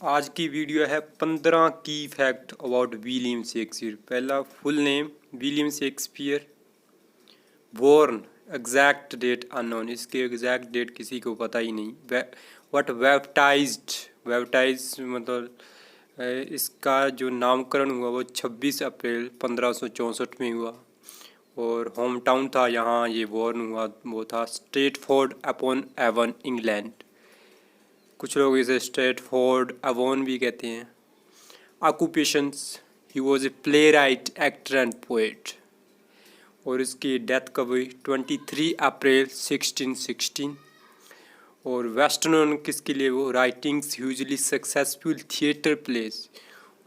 आज की वीडियो है 15 की फैक्ट अबाउट विलियम शेक्सपियर। पहला full name William Shakespeare, born exact date unknown, इसके एग्जैक्ट डेट किसी को पता ही नहीं। व्हाट बैप्टाइज मतलब इसका जो नामकरण हुआ वो 26 अप्रैल 1564 में हुआ और होम टाउन था यहाँ ये बोर्न हुआ वो था स्ट्रेटफोर्ड अपॉन एवन इंग्लैंड। कुछ लोग इसे स्ट्रेटफोर्ड अवॉन भी कहते हैं। Occupations, he was a play right, actor and poet. और इसकी डेथ कब हुई? 23 अप्रैल 1616। और वेस्ट नोन किसके लिए? वो writings hugely successful theatre plays,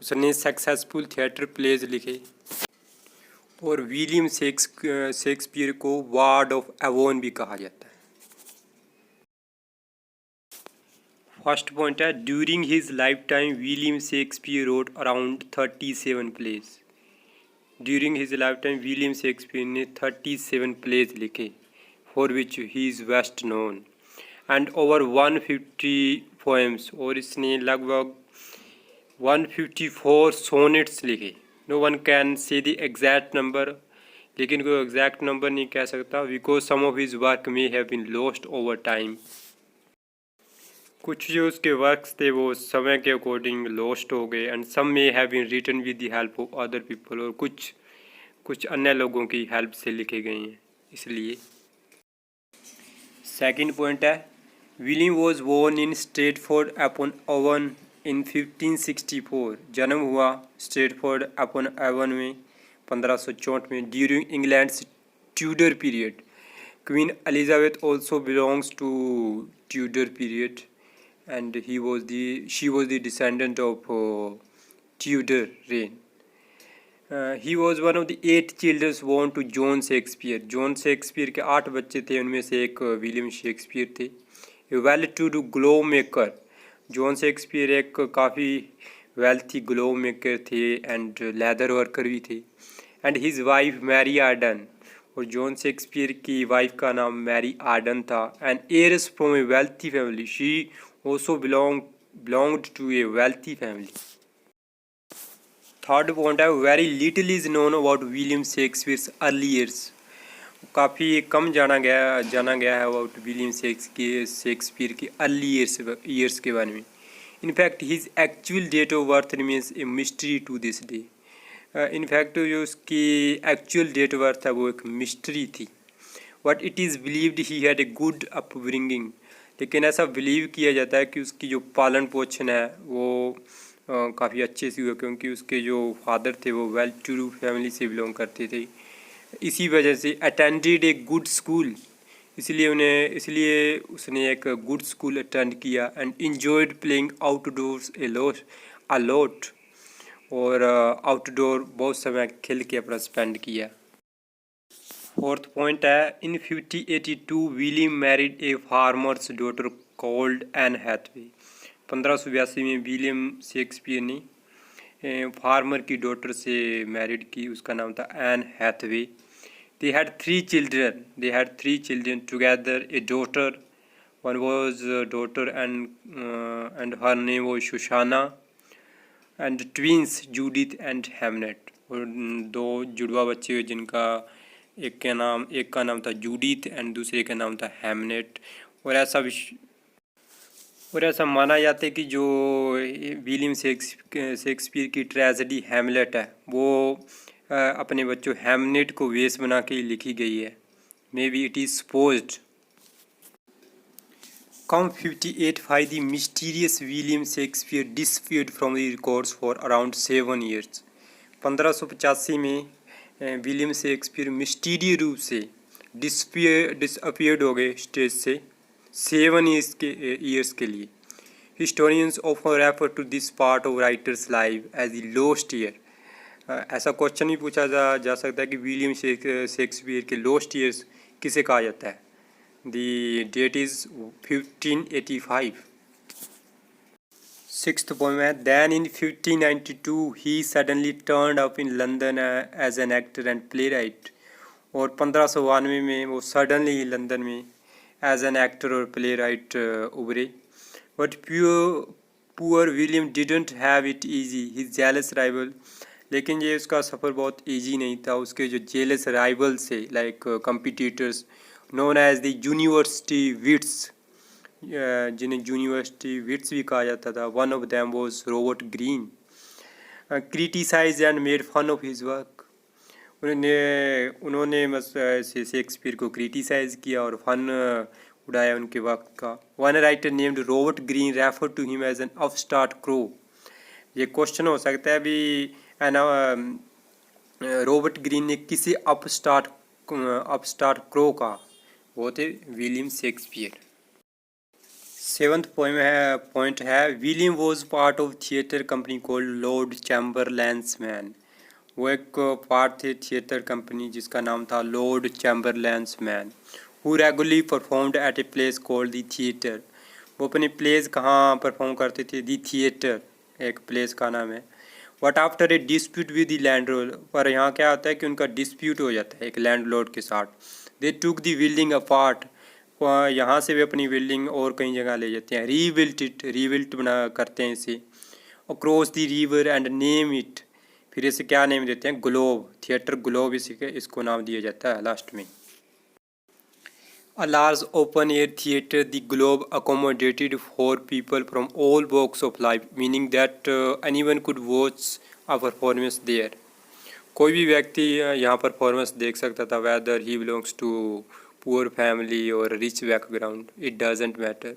उसने सक्सेसफुल थिएटर प्लेस लिखे। और विलियम शेक्सपियर को वार्ड ऑफ एवोन भी कहा जाता है। फर्स्ट पॉइंट है, during his lifetime William Shakespeare wrote around 37 plays. During his lifetime William Shakespeare ने 37 प्लेस लिखे, for which he is best known, and over 150 poems, और इसने लगभग 154 सोनेट्स लिखे। No one can say the exact number, लेकिन कोई exact number नहीं कह सकता, because some of his work may have been lost over time. कुछ जो उसके वर्क्स थे वो समय के अकॉर्डिंग लॉस्ट हो गए, and some may have been written with the help of other people, और कुछ अन्य लोगों की हेल्प से लिखे गए हैं इसलिए। सेकंड पॉइंट है, William was born in Stratford upon Avon in 1564। जन्म हुआ स्ट्रेटफोर्ड अपॉन एवन में 1564 में, during England's Tudor period. Queen Elizabeth also belongs to Tudor period, and she was the descendant of Tudor reign. He was one of the 8 children born to John Shakespeare. John Shakespeare के 8 बच्चे थे, उनमें से एक William Shakespeare थे। Well to do glove maker, John Shakespeare एक काफ़ी wealthy glove maker थे एंड लेदर वर्कर भी थे। And his wife Mary Arden, और जॉन शेक्सपियर की वाइफ का नाम मैरी आर्डन था। And hers from a wealthy family, she also belonged to a wealthy family. Third point है, very little is known about William Shakespeare's early years. काफ़ी कम जाना गया है अबाउट विलियम शेक्सपियर की अर्ली ईयर्स के बारे में। In fact his actual date of birth remains a mystery to this day. In fact जो उसकी एक्चुअल डेट ऑफ बर्थ है वो एक मिस्ट्री थी। But it is believed he had a good upbringing, लेकिन ऐसा बिलीव किया जाता है कि उसकी जो पालन पोषण है वो काफ़ी अच्छे से हुआ, क्योंकि उसके जो फादर थे वो वेल टू डू फैमिली से बिलोंग करते थे। इसी वजह से अटेंडेड ए गुड स्कूल, इसलिए उसने एक गुड स्कूल अटेंड किया। And enjoyed playing outdoors a lot, और आउटडोर बहुत समय खेल के अपना स्पेंड किया। फोर्थ पॉइंट है, in 1582 William married a farmer's daughter called Anne Hathaway. 1582 में विलियम शेक्सपियर ने फार्मर की डॉटर से मैरिड की, उसका नाम था Anne Hathaway. They had 3 children together, a daughter, one was daughter and her name was Susanna, and twins Judith and Hamnet, और 2 जुड़वा बच्चे जिनका एक का नाम था जूडिथ एंड दूसरे का नाम था हेमनेट। और ऐसा माना जाता है कि जो विलियम शेक्सपियर की ट्रेजेडी हेमलेट है वो अपने बच्चों हेमनेट को वेस बना के लिखी गई है। May be it is supposed. Come 58 the mysterious William Shakespeare disappeared from the records for around 7 years. 1585 में विलियम शेक्सपियर मिस्टीरियस रूप से डिसअपीयर्ड हो गए स्टेज से 7 ईयर्स के लिए। Historians often refer to this part of writer's life as the lost year. ऐसा question भी पूछा जा सकता है कि विलियम शेक्सपियर के लॉस्ट ईयर्स किसे कहा जाता है। The date is 1585। Sixth poem है, then in 1592 he suddenly turned up in London as an actor and playwright. और 1592 में वो सडनली लंदन में एज एन एक्टर और प्ले राइट उभरे। But poor William didn't have it easy, his jealous rival, लेकिन ये उसका सफ़र बहुत इजी नहीं था। उसके जो जेलस राइवल से like competitors known as the university wits, जिन्हें यूनिवर्सिटी विट्स भी कहा जाता था, one of them was Robert Greene, criticise and made fun of his work. उन्होंने बस शेक्सपियर को क्रिटिसाइज किया और फन उड़ाया उनके वक्त का। One writer named Robert Greene refer to him as an upstart crow. ये क्वेश्चन हो सकता है अभी, रॉबर्ट ग्रीन ने किसी अपस्टार्ट क्रो का, वो थे विलियम शेक्सपियर। सेवंथ पॉइंट है William was part of theatre company called Lord Chamberlain's man. वो एक पार्ट थे थिएटर कंपनी जिसका नाम था Lord Chamberlain's man, who regularly performed at a place called the theatre. वो अपने प्लेस कहाँ परफॉर्म करते थे? दी थिएटर एक प्लेस का नाम है। But after a dispute with the landlord, पर यहाँ क्या होता है कि उनका डिस्प्यूट हो जाता है एक लैंडलॉर्ड के साथ। दे टुक द बिल्डिंग अपार्ट, यहाँ से वे अपनी बिल्डिंग और कई जगह ले जाते हैं। रीबिल्ट बना करते हैं इसे। Across the river and name it, फिर इसे क्या नेम देते हैं? ग्लोब, थिएटर ग्लोब इसको नाम दिया जाता है लास्ट में। A large open-air theatre, the Globe, accommodated for people from all walks of life, meaning that anyone could watch a performance there. कोई भी व्यक्ति यहाँ परफॉर्मेंस देख सकता था, whether he belongs to poor family or rich background, it doesn't matter.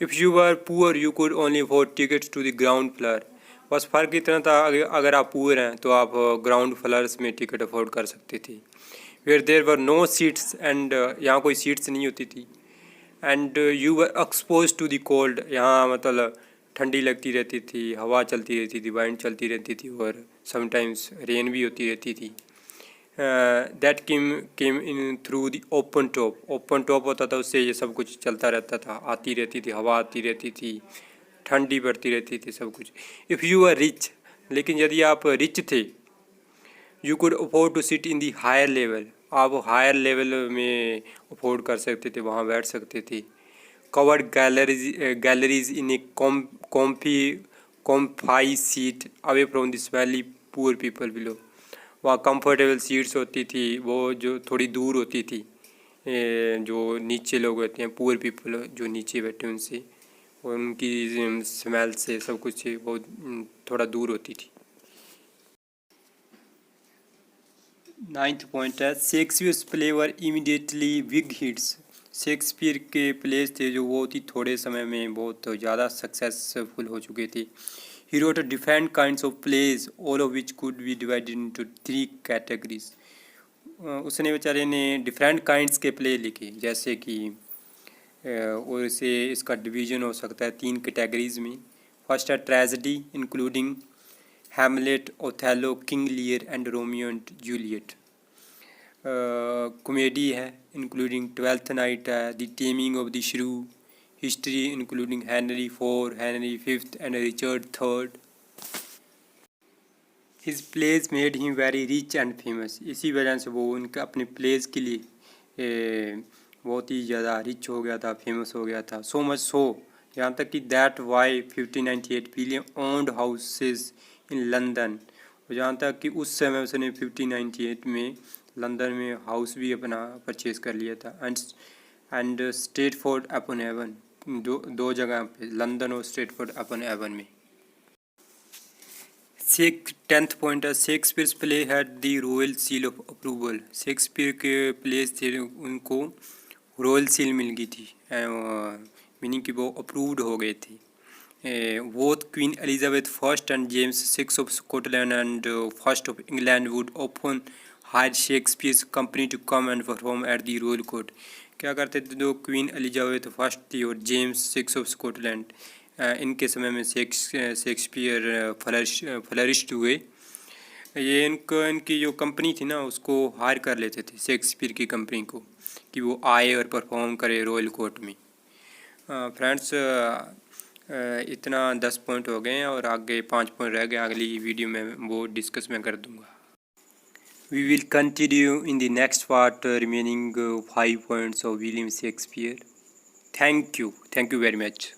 If you were poor, you could only afford tickets to the ground floor. बस फ़र्क इतना था, अगर आप पुअर हैं तो आप ग्राउंड फ्लोर्स में टिकट अफोर्ड कर सकते थे। Where there were no seats, and यहाँ कोई सीट्स नहीं होती थी। And you were expose to the cold, यहाँ मतलब ठंडी लगती रहती थी, हवा चलती रहती थी, वाइंड चलती रहती थी, और समटाइम्स रेन भी होती रहती थी। That came in through the open top होता था, उससे ये सब कुछ चलता रहता था, आती रहती थी, हवा आती रहती थी, ठंडी पड़ती रहती थी, सब कुछ। इफ़ यू आर रिच, लेकिन यदि आप रिच थे, you could afford to sit in the higher level, आप हायर लेवल में अफोर्ड कर सकते थे, वहाँ बैठ सकते थे। Covered galleries in a comfy seat away from the smelly poor people below, वहाँ कंफर्टेबल सीट्स होती थी, वो जो थोड़ी दूर होती थी, जो नीचे लोग होते हैं पुअर पीपल जो नीचे बैठे उनसे, और उनकी स्मेल से सब कुछ बहुत थोड़ा दूर होती थी। नाइन्थ पॉइंट है शेक्सपियर्स प्ले वर इमीडिएटली बिग हिट्स। शेक्सपियर के प्लेस थे जो बहुत ही थोड़े समय में बहुत ज़्यादा सक्सेसफुल हो चुके थे। He wrote different kinds of place all of which could be divided into 3 categories. उसने बेचारे ने डिफरेंट काइंड्स के प्ले लिखे, जैसे कि और इसे इसका डिवीज़न हो सकता है 3 कैटेगरीज में। फर्स्ट है tragedy including Hamlet, Othello, King Lear and Romeo and Juliet. Comedy है इंक्लूडिंग ट्वेल्थ नाइट है, the taming of the shrew. History including Henry IV, Henry V and Richard III। His plays made him very rich and famous, इसी वजह से वो उनका अपने pledge के लिए बहुत ही ज़्यादा रिच हो गया था, फेमस हो गया था। सो मच सो, यहाँ तक कि that by 1598 William owned houses in London, और जहाँ तक कि उस समय उसने 1598 में लंदन में हाउस भी अपना परचेज कर लिया था। एंड स्ट्रेटफोर्ड अपॉन एवन, दो जगह पे, लंदन और स्ट्रेटफोर्ड अपॉन एवन में। 10th पॉइंट है Shakespeare's play had the royal seal of approval. Shakespeare के प्लेस थे उनको रॉयल सील मिल गई थी, मीनिंग कि वो अप्रूव्ड हो गए थे। Both queen Elizabeth first and James VI of Scotland and first of England would often hire Shakespeare's company to come and perform at the royal court. क्या करते थे? दो क्वीन एलिजाबेथ फर्स्ट थी और जेम्स VI ऑफ स्कॉटलैंड, इनके समय में Shakespeare flourished हुए। ये इनकी जो कंपनी थी ना, उसको हायर कर लेते थे शेक्सपियर की कंपनी को, कि वो आए और परफॉर्म करे रॉयल कोर्ट में। फ्रेंड्स, इतना 10 पॉइंट हो गए हैं और आगे 5 पॉइंट रह गए, अगली वीडियो में वो डिस्कस मैं कर दूंगा। We will continue in the next part remaining 5 points of William Shakespeare. Thank you very much.